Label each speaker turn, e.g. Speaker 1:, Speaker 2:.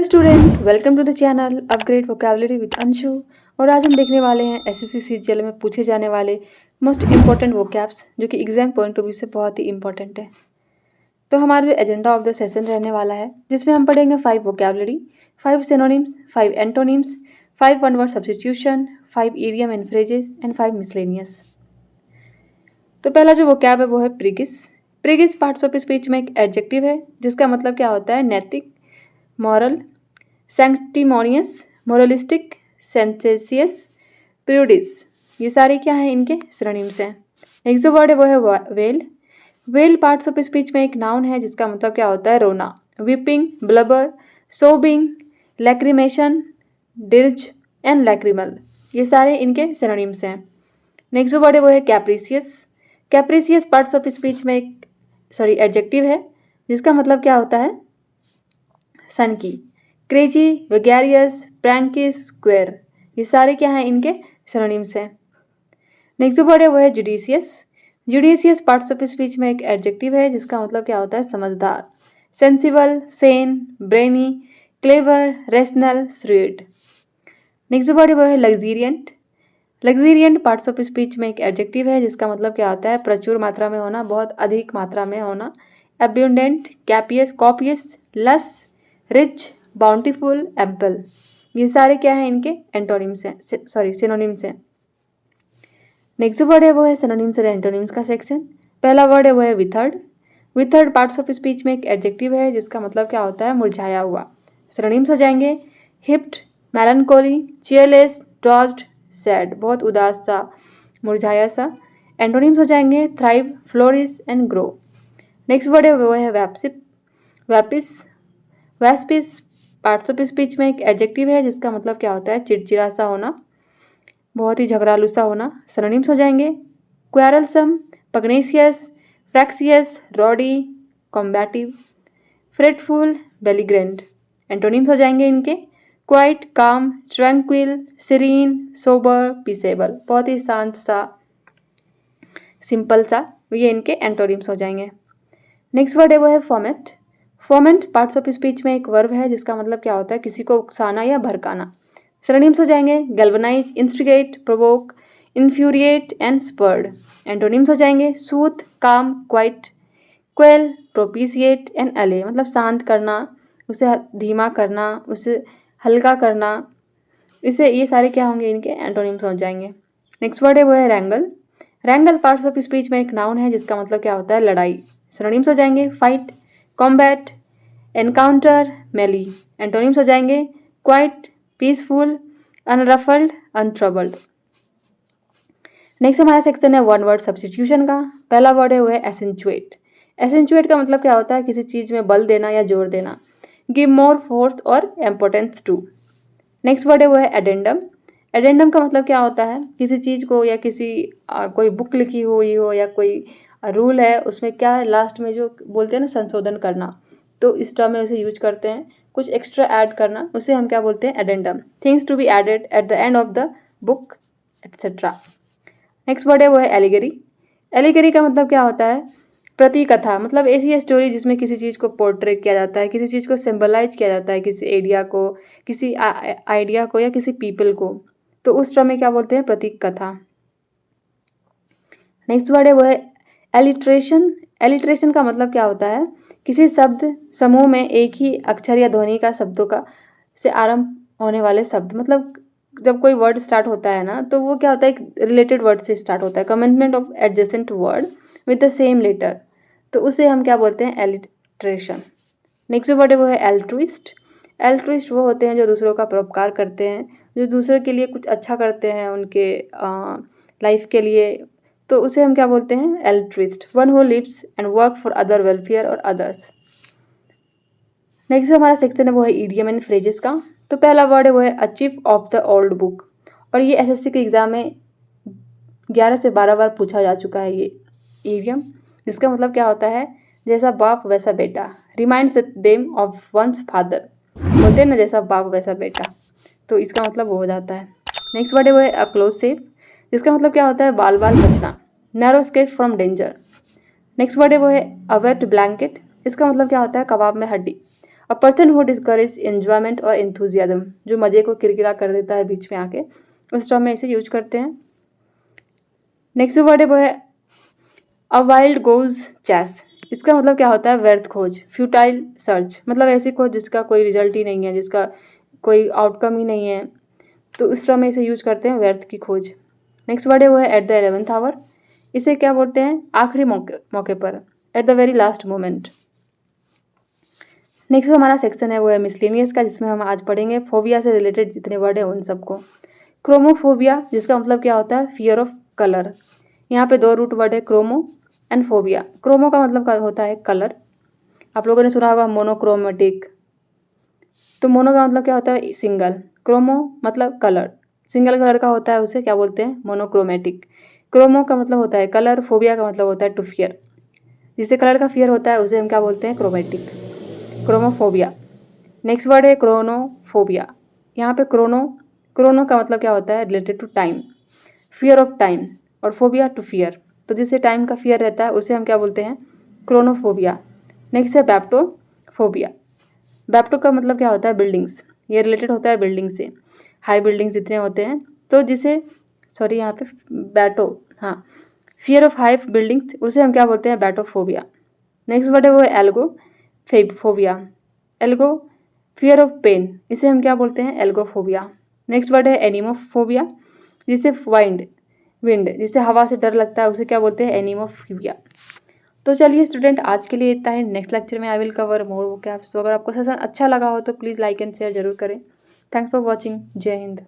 Speaker 1: Student welcome to the channel upgrade vocabulary with Anshu. और आज हम देखने वाले हैं एसएससी सीजीएल में पूछे जाने वाले मोस्ट इंपॉर्टेंट वोकैब्स जो कि एग्जाम पॉइंट ऑफ व्यू से बहुत ही इंपॉर्टेंट है। तो हमारा जो एजेंडा ऑफ द सेशन रहने वाला है जिसमें हम पढ़ेंगे 5 vocabulary, 5 synonyms, 5 antonyms, 5 one word substitution, 5 idiom and phrases and 5 miscellaneous. तो पहला जो वोकैब है वो है प्रीगिस। प्रीगिस पार्ट्स ऑफ स्पीच में एक एडजेक्टिव है जिसका मतलब क्या होता है नैतिक, मॉरल, सैंक्टिमोनियस, मोरलिस्टिक, सेंसेसियस, प्रूडिस। ये सारे क्या हैं, इनके सिनोनिम्स हैं। नेक्स्ट जो वर्ड है वो है well. Well parts of speech में एक नाउन है जिसका मतलब क्या होता है रोना, weeping, blubber, sobbing, lacrimation, dirge and lacrimal. ये सारे इनके सिनोनिम्स हैं। नेक्स्ट जो वर्ड है वो है कैप्रिसियस। कैप्रिसियस पार्ट्स ऑफ स्पीच में एक एडजेक्टिव है जिसका मतलब क्या होता है सन की, क्रेजी, वेगेरियस, प्रैंकिस, स्क्वेयर। ये सारे क्या हैं, इनके सिनोनिम्स हैं। नेक्स्ट जो वर्ड है वो है judicious. Judicious parts of speech में एक एडजेक्टिव है जिसका मतलब क्या होता है समझदार, sensible, Sen, brainy, clever, rational, shrewd. Next जो वर्ड है वो है लग्जीरियंट। लग्जीरियंट पार्ट्स ऑफ स्पीच में एक एडजेक्टिव है जिसका मतलब क्या होता है प्रचुर मात्रा में होना, बहुत अधिक मात्रा में होना। एब्यूंडेंट, कैपियस, कॉपियस, लस, रिच, बाउंटीफुल, एम्पल। ये सारे क्या हैं, इनके एंटोनिम्स हैं, सिनोनिम्स हैं। नेक्स्ट वर्ड है वो है सिनोनिम्स और एंटोनिम्स का सेक्शन। पहला वर्ड है वो है withered. Withered parts of speech में एक एडजेक्टिव है जिसका मतलब क्या होता है मुरझाया हुआ। सिनोनिम्स हो जाएंगे हिप्ड, मेलनकोली, चीयरलेस, ड्रॉज्ड, सैड, बहुत उदास सा, मुरझाया सा। एंटोनिम्स हो जाएंगे thrive, flourish and grow. Next word है वो है वैप्सिप, वैपिस। वैस्पिस पार्ट्स ऑफ स्पीच में एक एडजेक्टिव है जिसका मतलब क्या होता है चिड़चिड़ा सा होना, बहुत ही झगड़ालू सा होना। सिनोनिम्स हो जाएंगे क्वेरलसम, पग्नेशियस, फ्रैक्सियस, रॉडी, कॉम्बैटिव, फ्रेटफुल, बेलिग्रेंट। एंटोनिम्स हो जाएंगे इनके क्वाइट, काम, ट्रैंक्विल, सीरीन, सोबर, पीसेबल, बहुत ही शांत सा, सिंपल सा। ये इनके एंटोनिम्स हो जाएंगे। नेक्स्ट वर्ड है वो है format. Format parts of speech में एक वर्ब है जिसका मतलब क्या होता है किसी को उकसाना या भड़काना। सिनोनिम्स हो जाएंगे galvanise, instigate, provoke, infuriate and spurred. Antonyms हो जाएंगे सूथ, काम, क्वाइट, क्वेल, प्रोपिशिएट एंड अले, मतलब शांत करना, उसे धीमा करना, उसे हल्का करना। इसे ये सारे क्या होंगे, इनके एंटोनिम्स हो जाएंगे। नेक्स्ट वर्ड है वो है रैंगल। रैंगल पार्ट्स ऑफ स्पीच में एक नाउन है जिसका मतलब क्या होता है लड़ाई। सिनोनिम्स हो जाएंगे फाइट, कॉम्बैट, एनकाउंटर, मेली। एंटोनिम्स हो जाएंगे क्वाइट, पीसफुल, अनरफल्ड, अनट्रबल्ड। नेक्स्ट हमारा सेक्शन है वन वर्ड सब्स्टिट्यूशन का। पहला वर्ड है वो है एसेंचुएट। एसेंचुएट का मतलब क्या होता है किसी चीज में बल देना या जोर देना, गिव मोर फोर्स और इम्पोर्टेंस टू। नेक्स्ट वर्ड है वो है एडेंडम। एडेंडम का मतलब क्या होता है किसी चीज को या किसी कोई बुक लिखी हुई हो या कोई रूल है उसमें क्या है लास्ट में जो बोलते हैं ना संशोधन करना, तो इस टर्म में उसे यूज करते हैं, कुछ एक्स्ट्रा ऐड करना, उसे हम क्या बोलते हैं addendum. Things to be added at the end of the book etcetera. Next word है वो है एलिगरी। एलिगरी का मतलब क्या होता है प्रतिकथा, मतलब ऐसी स्टोरी जिसमें किसी चीज़ को पोर्ट्रे किया जाता है, किसी चीज़ को सिंबलाइज किया जाता है, किसी एरिया को, किसी आइडिया को या किसी पीपल को, तो उस टर्म में क्या बोलते हैं प्रतीक कथा। नेक्स्ट वर्ड है वो है एलिट्रेशन। एलिट्रेशन का मतलब क्या होता है किसी शब्द समूह में एक ही अक्षर या ध्वनि का शब्दों का से आरंभ होने वाले शब्द, मतलब जब कोई वर्ड स्टार्ट होता है ना तो वो क्या होता है एक रिलेटेड वर्ड से स्टार्ट होता है, commencement of adjacent word with the same letter, तो उसे हम क्या बोलते हैं एलिट्रेशन। नेक्स्ट वर्ड है वो है एल्ट्रुइस्ट। एल्ट्रुइस्ट वो होते हैं जो दूसरों का परोपकार करते हैं, जो दूसरे के लिए कुछ अच्छा करते हैं उनके लाइफ के लिए, तो उसे हम क्या बोलते हैं altruist. One who lives and work for other welfare और अदर्स। नेक्स्ट जो हमारा सेक्शन है वो है ईडियम एंड फ्रेजेस का। तो पहला वर्ड है वो है achieve of the old book, और ये एसएससी के एग्जाम में 11 से 12 बार पूछा जा चुका है ये ईडियम, जिसका मतलब क्या होता है जैसा बाप वैसा बेटा, reminds them of once father, बोलते हैं ना जैसा बाप वैसा बेटा, तो इसका मतलब वो हो जाता है। नेक्स्ट वर्ड है वो है अ क्लोज सेफ, जिसका मतलब क्या होता है बाल बाल बचना, narrow escape from danger. Next word है वो है अ वेट ब्लैंकेट, इसका मतलब क्या होता है कबाब में हड्डी। A person who discourage enjoyment और एंथुजियाज्म, जो मज़े को किरकिरा कर देता है बीच में आके, उस टर्म में इसे यूज करते हैं। नेक्स्ट जो वर्ड है वो है अ वाइल्ड गोज चैस। इसका मतलब क्या होता है? व्यर्थ खोज, फ्यूटाइल सर्च, मतलब ऐसी खोज जिसका कोई रिजल्ट ही नहीं है, जिसका कोई आउटकम ही नहीं है, तो उस टर्म में इसे यूज करते हैं व्यर्थ की खोज। नेक्स्ट वर्ड है वो है एट द 11th आवर। इसे क्या बोलते हैं? आखिरी मौके पर, at the very last moment. Next जो हमारा सेक्शन है वो है मिसलेनियस का, जिसमें हम आज पढ़ेंगे फोबिया से रिलेटेड जितने वर्ड है उन सबको। क्रोमोफोबिया, जिसका मतलब क्या होता है? Fear of colour. यहाँ पे दो रूट वर्ड है, क्रोमो एंड फोबिया। क्रोमो का मतलब होता है कलर। आप लोगों ने सुना होगा मोनोक्रोमेटिक, तो मोनो का मतलब क्या होता है? सिंगल, क्रोमो मतलब कलर, सिंगल कलर का होता है उसे क्या बोलते हैं? मोनोक्रोमेटिक। क्रोमो का मतलब होता है कलर, फोबिया का मतलब होता है टू फियर। जिसे कलर का फियर होता है उसे हम क्या बोलते हैं? क्रोमेटिक, क्रोमोफोबिया। नेक्स्ट वर्ड है क्रोनोफोबिया। यहाँ पे क्रोनो का मतलब क्या होता है? Related to time, fear of time, और फोबिया टू फियर। तो जिसे टाइम का फियर रहता है उसे हम क्या बोलते हैं? क्रोनोफोबिया। नेक्स्ट है बैप्टोफोबिया। बैप्टो का मतलब क्या होता है? बिल्डिंग्स, ये रिलेटेड होता है बिल्डिंग से, हाई बिल्डिंग्स जितने होते हैं, तो जिसे सॉरी यहाँ पे बैटो, हाँ, फियर ऑफ हाई बिल्डिंग्स, उसे हम क्या बोलते हैं? बैटोफोबिया। नेक्स्ट वर्ड है वो algophobia. Algo fear of pain, इसे हम क्या बोलते हैं? एल्गोफोबिया। नेक्स्ट वर्ड है एनिमोफोबिया, जिसे विंड जिसे हवा से डर लगता है उसे क्या बोलते हैं? एनिमोफोबिया। तो चलिए स्टूडेंट, आज के लिए इतना ही। नेक्स्ट लेक्चर में I will cover more vocabs. तो अगर आपको सेशन अच्छा लगा हो तो प्लीज़ लाइक एंड शेयर जरूर करें। Thanks for watching. जय हिंद।